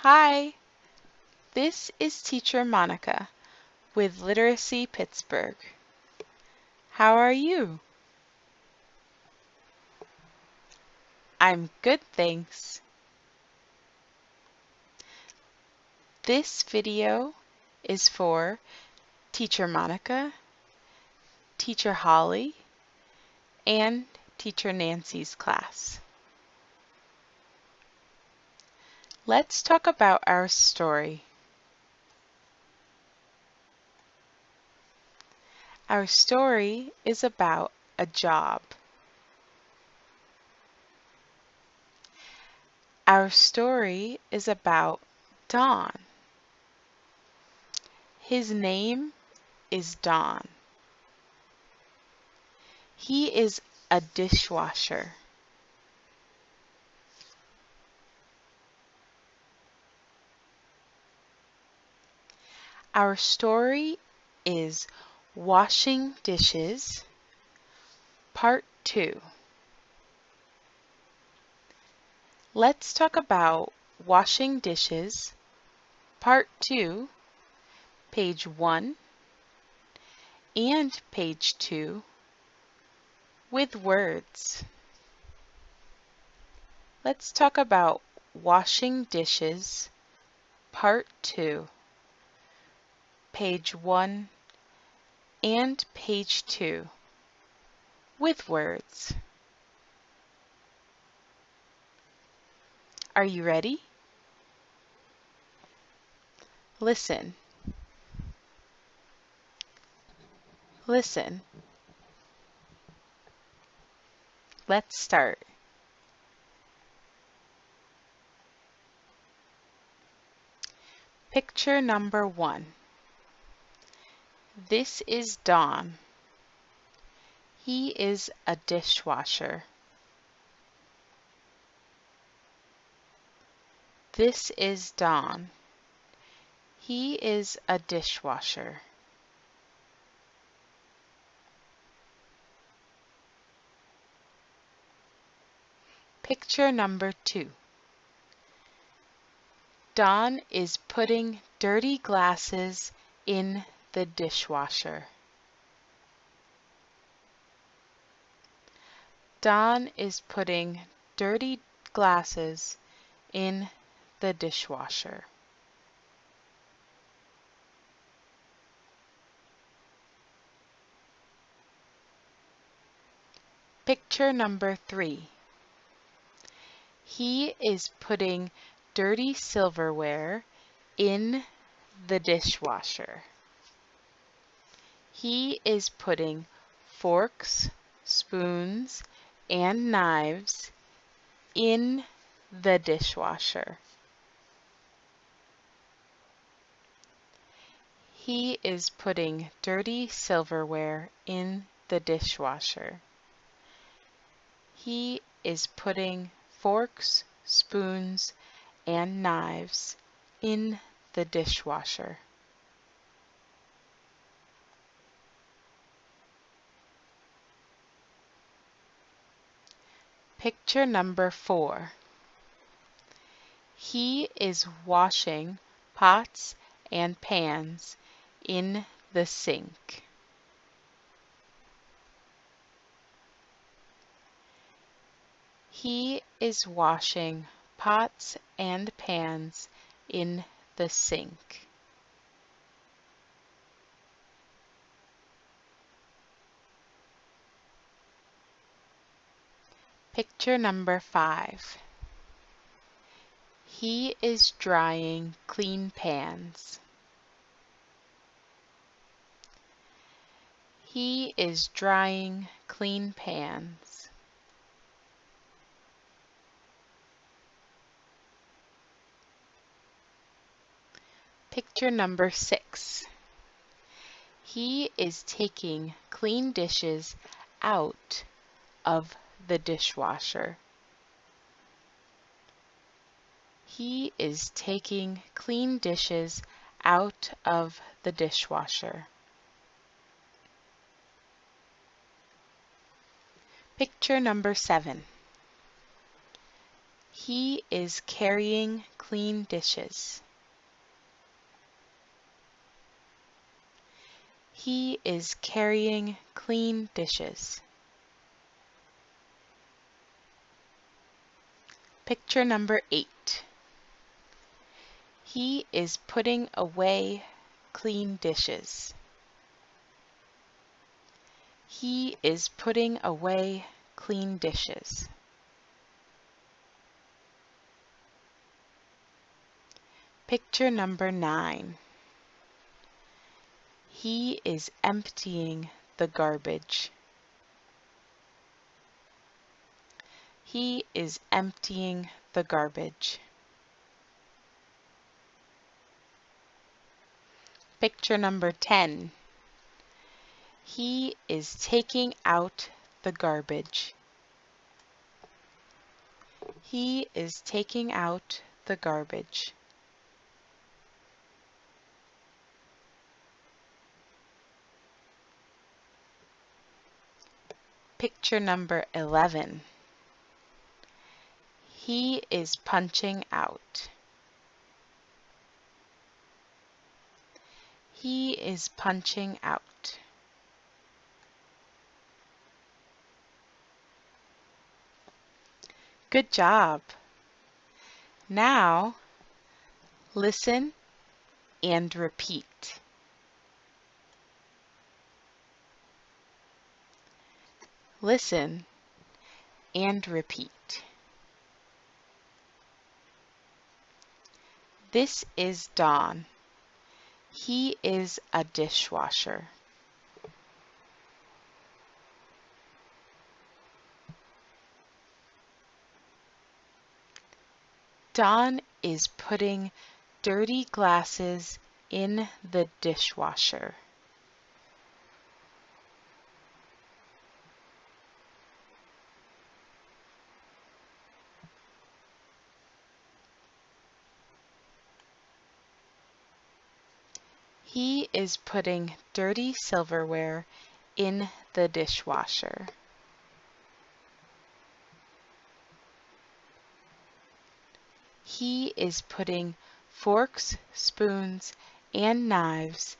Hi, this is Teacher Monika with Literacy Pittsburgh. How are you? I'm good, thanks. This video is for Teacher Monika, Teacher Holly, and Teacher Nancy's class. Let's talk about our story. Our story is about a job. Our story is about Don. His name is Don. He is a dishwasher. Our story is Washing Dishes, Part 2. Let's talk about Washing Dishes, Part 2, page 1 and page 2 with words. Let's talk about Washing Dishes, Part 2, page 1 and page 2 with words. Are you ready? Listen. Listen. Let's start. Picture number 1. This is Don. He is a dishwasher. This is Don. He is a dishwasher. Picture number 2. Don is putting dirty glasses in the dishwasher. Don is putting dirty glasses in the dishwasher. Picture number 3. He is putting dirty silverware in the dishwasher. He is putting forks, spoons, and knives in the dishwasher. He is putting dirty silverware in the dishwasher. He is putting forks, spoons, and knives in the dishwasher. Picture number 4. He is washing pots and pans in the sink. He is washing pots and pans in the sink. Picture number 5. He is drying clean pans. He is drying clean pans. Picture number 6. He is taking clean dishes out of the dishwasher. He is taking clean dishes out of the dishwasher. Picture number 7. He is carrying clean dishes. He is carrying clean dishes. Picture number 8. He is putting away clean dishes. He is putting away clean dishes. Picture number 9. He is emptying the garbage. He is emptying the garbage. Picture number 10. He is taking out the garbage. He is taking out the garbage. Picture number 11. He is punching out. He is punching out. Good job. Now, listen and repeat. Listen and repeat. This is Don. He is a dishwasher. Don is putting dirty glasses in the dishwasher. He is putting dirty silverware in the dishwasher. He is putting forks, spoons, and knives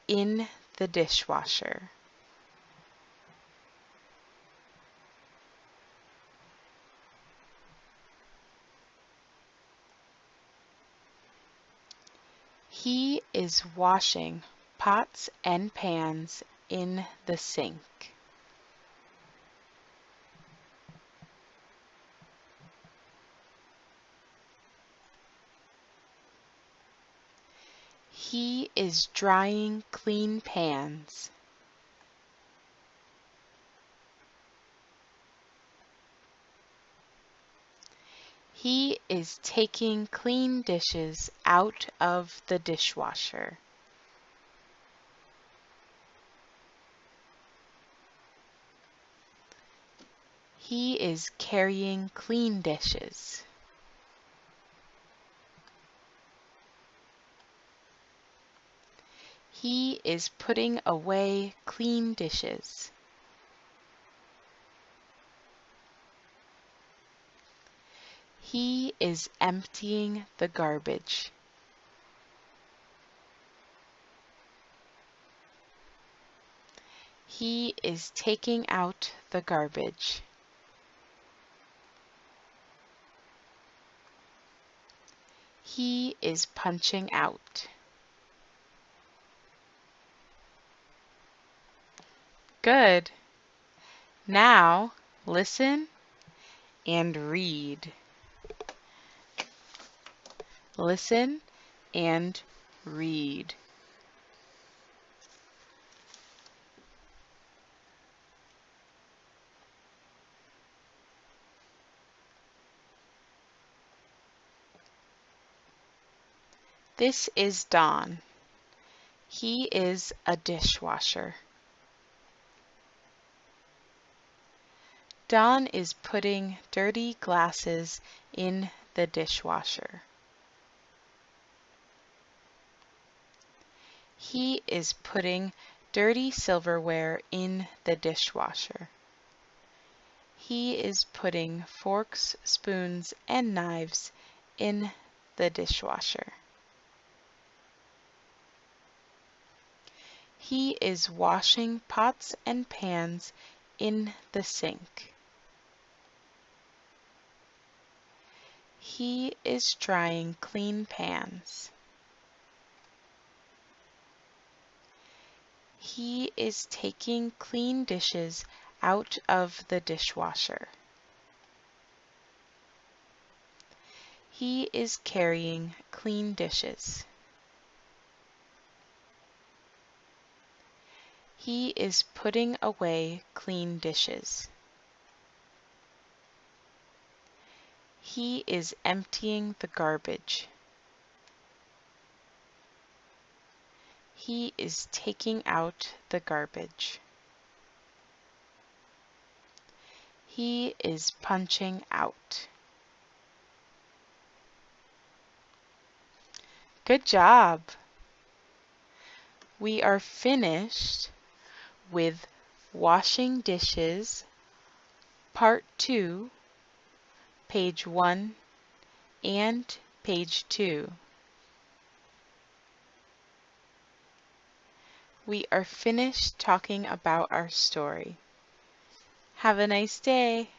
in the dishwasher. He is washing pots and pans in the sink. He is drying clean pans. He is taking clean dishes out of the dishwasher. He is carrying clean dishes. He is putting away clean dishes. He is emptying the garbage. He is taking out the garbage. He is punching out. Good. Now listen and read. Listen and read. This is Don. He is a dishwasher. Don is putting dirty glasses in the dishwasher. He is putting dirty silverware in the dishwasher. He is putting forks, spoons, and knives in the dishwasher. He is washing pots and pans in the sink. He is drying clean pans. He is taking clean dishes out of the dishwasher. He is carrying clean dishes. He is putting away clean dishes. He is emptying the garbage. He is taking out the garbage. He is punching out. Good job! We are finished with washing dishes, part 2, page 1 and page 2. We are finished talking about our story. Have a nice day.